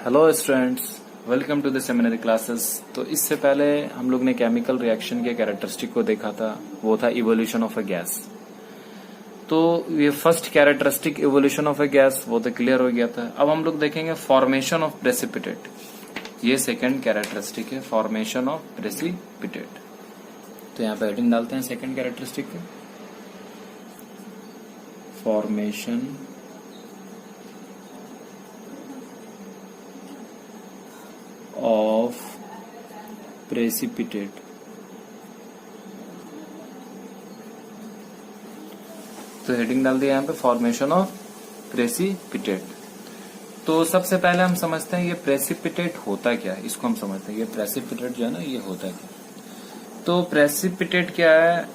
Hello students, welcome to the seminary classes. तो इससे पहले हम लोग ने केमिकल रिएक्शन के कैरेक्टरिस्टिक को देखा था, वो था इवोल्यूशन ऑफ अ गैस। तो ये first characteristic evolution of a gas वो तो क्लियर हो गया था। अब हम लोग देखेंगे फॉर्मेशन ऑफ प्रेसिपिटेट। ये सेकंड कैरेक्टरिस्टिक है, फॉर्मेशन ऑफ प्रेसिपिटेट। तो यहाँ पे हेडिंग डालते हैं सेकंड कैरेक्टरिस्टिक के, फॉर्मेशन ऑफ प्रेसिपिटेट। तो हेडिंग डाल दिया यहाँ पे फॉर्मेशन ऑफ प्रेसिपिटेट। तो सबसे पहले हम समझते हैं ये प्रेसिपिटेट होता क्या है, इसको हम समझते हैं। ये प्रेसिपिटेट जो है ना, ये होता क्या। तो प्रेसिपिटेट क्या है,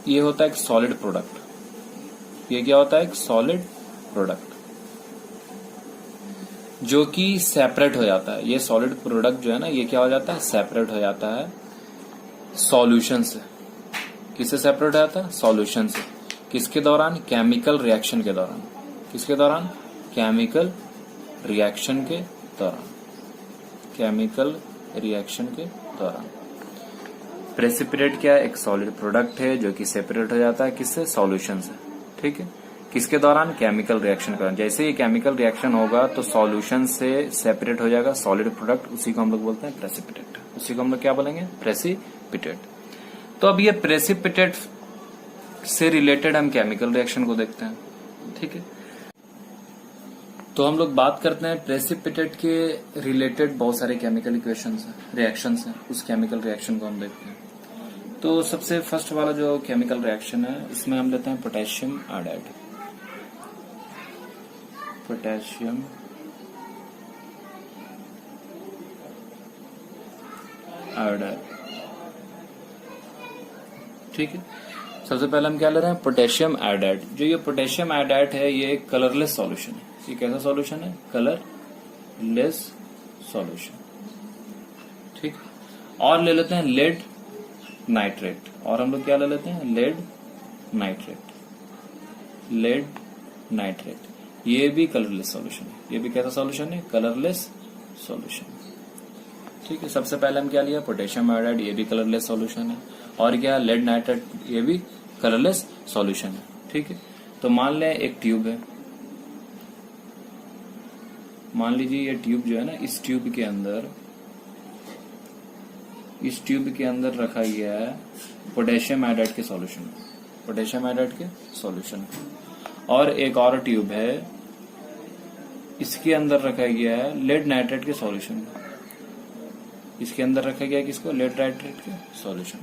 ये होता है एक सॉलिड प्रोडक्ट। ये क्या होता है, एक सॉलिड प्रोडक्ट जो कि सेपरेट हो जाता है। ये सॉलिड प्रोडक्ट जो है ना, ये क्या हो जाता है, सेपरेट हो जाता है सॉल्यूशन से। किससे सेपरेट हो जाता है, सॉल्यूशन से। किसके दौरान, केमिकल रिएक्शन के दौरान। किसके दौरान, केमिकल रिएक्शन के दौरान। केमिकल रिएक्शन के दौरान प्रेसिपिटेट क्या है, एक सॉलिड प्रोडक्ट है जो कि सेपरेट हो जाता है किससे, सॉल्यूशन से। ठीक है, किसके दौरान, केमिकल रिएक्शन के दौरान। जैसे ये केमिकल रिएक्शन होगा तो सॉल्यूशन से सेपरेट हो जाएगा सॉलिड प्रोडक्ट, उसी को हम लोग बोलते हैं प्रेसिपिटेट। उसी को हम लोग क्या बोलेंगे, प्रेसिपिटेट। तो अब ये प्रेसिपिटेट से रिलेटेड हम केमिकल रिएक्शन को देखते हैं। ठीक है, तो हम लोग बात करते हैं प्रेसिपिटेट के रिलेटेड बहुत सारे केमिकल इक्वेशंस हैं, रिएक्शंस हैं। उस केमिकल रिएक्शन को हम देखते हैं। तो सबसे फर्स्ट वाला जो केमिकल रिएक्शन है, इसमें हम लेते हैं पोटेशियम आयोडाइड। Potassium iodide. ठीक है, सबसे पहले हम क्या ले रहे हैं, पोटेशियम आयोडाइड। जो ये पोटेशियम आयोडाइड है, ये एक कलरलेस सॉल्यूशन है। ये कैसा सॉल्यूशन है, कलरलेस सॉल्यूशन। ठीक, और ले लेते हैं लेड नाइट्रेट। और हम लोग क्या ले लेते हैं, लेड नाइट्रेट। लेड नाइट्रेट ये भी कलरलेस सॉल्यूशन है। ये भी कैसा सॉल्यूशन है, कलरलेस सॉल्यूशन। ठीक है, सबसे पहले हम क्या लिया, पोटेशियम आयोडाइड, ये भी कलरलेस सॉल्यूशन है। और क्या, लेड नाइट्रेट, ये भी कलरलेस सॉल्यूशन है। ठीक है, तो मान लें एक ट्यूब है। मान लीजिए ये ट्यूब जो है ना, इस ट्यूब के अंदर रखा गया है पोटेशियम आयोडाइड के सॉल्यूशन। पोटेशियम आयोडाइड के सॉल्यूशन। और एक और ट्यूब है, इसके अंदर रखा गया है लेड नाइट्रेट के सॉल्यूशन। इसके अंदर रखा गया है किसको, लेड नाइट्रेट के सॉल्यूशन।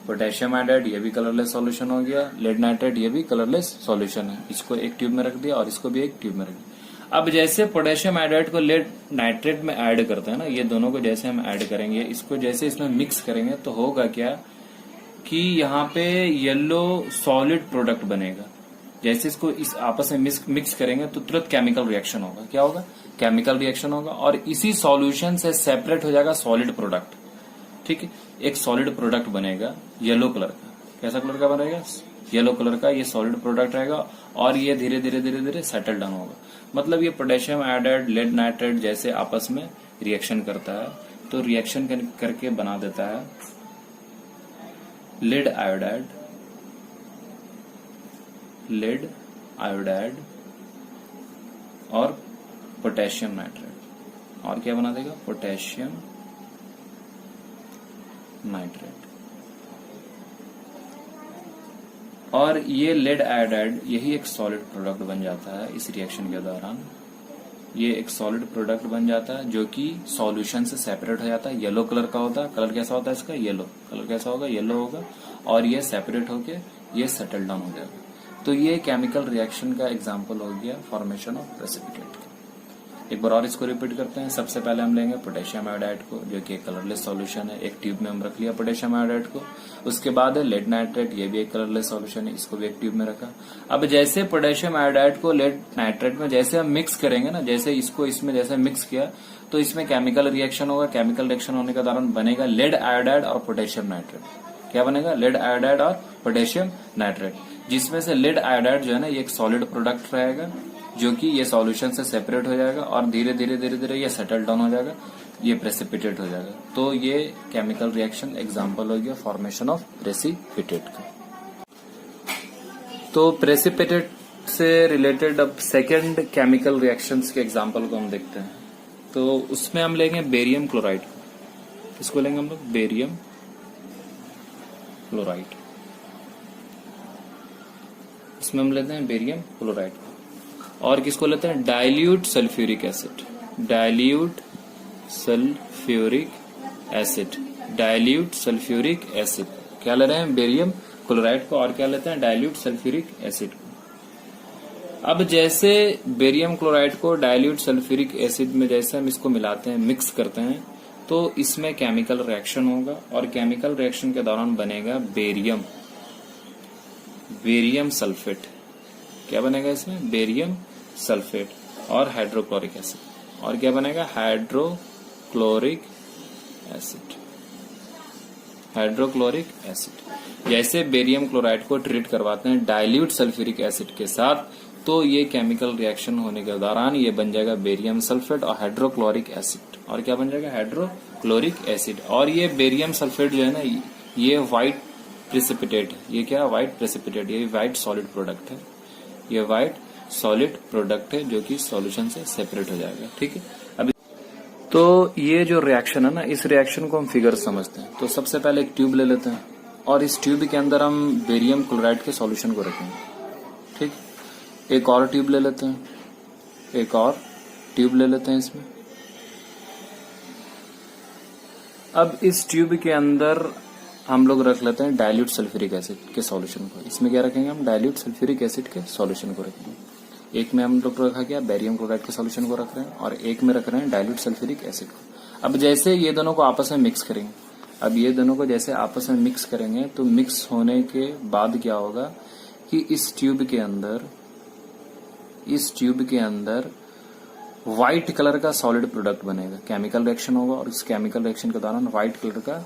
पोटेशियम आयोडाइड ये भी कलरलेस सॉल्यूशन हो गया, लेड नाइट्रेट ये भी कलरलेस सॉल्यूशन है। इसको एक ट्यूब में रख दिया और इसको भी एक ट्यूब में रख दिया। अब जैसे पोटेशियम आयोडाइड को लेड नाइट्रेट में ऐड करते हैं ना, ये दोनों को जैसे हम ऐड करेंगे, इसको जैसे इसमें मिक्स करेंगे तो होगा क्या कि यहाँ पे येलो सॉलिड प्रोडक्ट बनेगा। जैसे इसको इस आपस में मिक्स करेंगे तो तुरंत केमिकल रिएक्शन होगा। क्या होगा, केमिकल रिएक्शन होगा और इसी सॉल्यूशन से सेपरेट हो जाएगा सॉलिड प्रोडक्ट। ठीक है, एक सॉलिड प्रोडक्ट बनेगा येलो कलर का। कैसा कलर का बनेगा, येलो कलर का। ये सॉलिड प्रोडक्ट रहेगा और ये धीरे धीरे धीरे धीरे सेटल डाउन होगा। मतलब ये पोटेशियम आयोडाइड, लेड नाइट्रेट जैसे आपस में रिएक्शन करता है, तो रिएक्शन करके बना देता है लेड आयोडाइड, लेड आयोडाइड और पोटेशियम नाइट्रेट। और क्या बना देगा, पोटेशियम नाइट्रेट। और ये लेड आयोडाइड यही एक सॉलिड प्रोडक्ट बन जाता है इस रिएक्शन के दौरान। ये एक सॉलिड प्रोडक्ट बन जाता है जो कि सॉल्यूशन से सेपरेट हो जाता है। येलो कलर का होता है। कलर कैसा होता है इसका, येलो। कलर कैसा होगा, येलो होगा। और ये सेपरेट होके ये सेटल डाउन हो जाएगा। तो ये केमिकल रिएक्शन का एग्जांपल हो गया फॉर्मेशन ऑफ प्रेसिपिटेट का। एक बार और इसको रिपीट करते हैं। सबसे पहले हम लेंगे पोटेशियम आयोडाइड को, जो कि एक कलरलेस सॉल्यूशन है। एक ट्यूब में हम रख लिया पोटेशियम आयोडाइड को। उसके बाद है लेड नाइट्रेट, ये भी एक कलरलेस सॉल्यूशन है। इसको भी एक ट्यूब में रखा। अब जैसे पोटेशियम आयोडाइड को लेड नाइट्रेट में जैसे हम मिक्स करेंगे ना, जैसे इसको इसमें जैसे मिक्स किया तो इसमें केमिकल रिएक्शन होगा। केमिकल रिएक्शन होने के दौरान बनेगा लेड आयोडाइड और पोटेशियम नाइट्रेट। क्या बनेगा, लेड आयोडाइड और पोटेशियम नाइट्रेट, जिसमें से लेड आयोडाइड जो है ना ये एक सॉलिड प्रोडक्ट रहेगा, जो कि ये सॉल्यूशन से सेपरेट हो जाएगा और धीरे धीरे धीरे धीरे ये सेटल डाउन हो जाएगा, ये प्रेसिपिटेट हो जाएगा। तो ये केमिकल रिएक्शन एग्जांपल हो गया फॉर्मेशन ऑफ प्रेसिपिटेट का। तो प्रेसिपिटेट से रिलेटेड अब सेकेंड केमिकल रिएक्शंस के एग्जांपल को हम देखते हैं। तो उसमें हम लेंगे बेरियम क्लोराइड को, इसको लेंगे हम लोग बेरियम क्लोराइड, इसमें हम लेते हैं बेरियम क्लोराइड को। और किसको लेते हैं dilute sulphuric acid, dilute sulphuric acid, dilute sulphuric acid. क्या ले रहे हैं बेरियम क्लोराइड को और क्या लेते हैं डाइल्यूट सल्फ्यूरिक एसिड को। अब जैसे बेरियम क्लोराइड को डाइल्यूट सल्फ्यूरिक एसिड में जैसे हम इसको मिलाते हैं, मिक्स करते हैं, तो इसमें केमिकल रिएक्शन होगा और केमिकल रिएक्शन के दौरान बनेगा बेरियम, बेरियम सल्फेट। क्या बनेगा इसमें बेरियम सल्फेट और हाइड्रोक्लोरिक एसिड। और क्या बनेगा हाइड्रोक्लोरिक एसिड, हाइड्रोक्लोरिक एसिड। जैसे बेरियम क्लोराइड को ट्रीट करवाते हैं डाइल्यूट सल्फ्यूरिक एसिड के साथ, तो ये केमिकल रिएक्शन होने के दौरान ये बन जाएगा बेरियम सल्फेट और हाइड्रोक्लोरिक एसिड। और क्या बन जाएगा हाइड्रोक्लोरिक एसिड। और ये बेरियम सल्फेट जो है ना, ये व्हाइट प्रेसिपिटेट है। ये क्या व्हाइट प्रेसिपिटेट, ये व्हाइट सॉलिड प्रोडक्ट है, ये व्हाइट सॉलिड प्रोडक्ट है जो कि सॉल्यूशन से सेपरेट हो जाएगा। ठीक है। अब तो ये जो रिएक्शन है ना, इस रिएक्शन को हम फिगर समझते हैं। तो सबसे पहले एक ट्यूब ले लेते हैं और इस ट्यूब के अंदर हम बेरियम क्लोराइड के सॉल्यूशन को रखेंगे। ठीक। एक और ट्यूब ले लेते हैं, एक और ट्यूब ले लेते हैं इसमें। अब इस ट्यूब के अंदर हम लोग रख लेते हैं डाइल्यूट सल्फ्यूरिक एसिड के सॉल्यूशन को। इसमें क्या रखेंगे हम डाइल्यूट सल्फ्यूरिक एसिड के सॉल्यूशन को रखेंगे। एक में हम लोग रखा गया बेरियम क्लोराइड के सॉल्यूशन को रख रहे हैं और एक में रख रहे हैं डाइल्यूट सल्फ्यूरिक एसिड को। अब जैसे ये दोनों को आपस में मिक्स करेंगे, अब ये दोनों को जैसे आपस में मिक्स करेंगे तो मिक्स होने के बाद क्या होगा कि इस ट्यूब के अंदर व्हाइट कलर का सॉलिड प्रोडक्ट बनेगा। केमिकल रिएक्शन होगा और इस केमिकल रिएक्शन के दौरान व्हाइट कलर का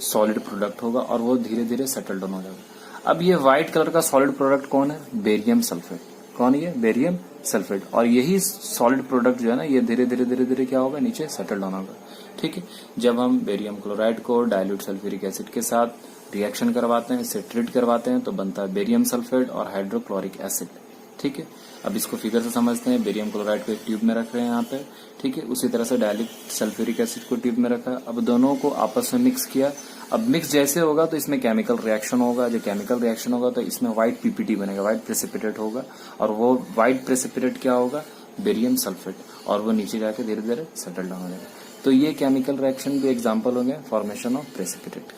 सॉलिड प्रोडक्ट होगा और वो धीरे धीरे सेटल डाउन हो जाएगा। अब ये व्हाइट कलर का सॉलिड प्रोडक्ट कौन है बेरियम सल्फेट। कौन है बेरियम सल्फेट। और यही सॉलिड प्रोडक्ट जो है ना, ये धीरे धीरे धीरे धीरे क्या होगा नीचे सेटल डाउन होगा। ठीक है। जब हम बेरियम क्लोराइड को डाइल्यूट सल्फ्यूरिक एसिड के साथ रिएक्शन करवाते हैं, इससे ट्रीट करवाते हैं, तो बनता है बेरियम सल्फेट और हाइड्रोक्लोरिक एसिड। ठीक है। अब इसको फिगर से समझते हैं। बेरियम क्लोराइड को एक ट्यूब में रख रहे हैं यहाँ पे। ठीक है। उसी तरह से डाइल्यूट सल्फ्यूरिक एसिड को ट्यूब में रखा। अब दोनों को आपस में मिक्स किया। अब मिक्स जैसे होगा तो इसमें केमिकल रिएक्शन होगा। जो केमिकल रिएक्शन होगा तो इसमें व्हाइट पीपीटी बनेगा, व्हाइट प्रेसिपिटेट होगा। और वो व्हाइट प्रेसिपिटेट क्या होगा बेरियम सल्फेट, और वो नीचे जाके धीरे धीरे सेटल डाउन हो जाएगा। तो ये केमिकल रिएक्शन भी एग्जाम्पल हो गया फॉर्मेशन ऑफ प्रेसिपिटेट।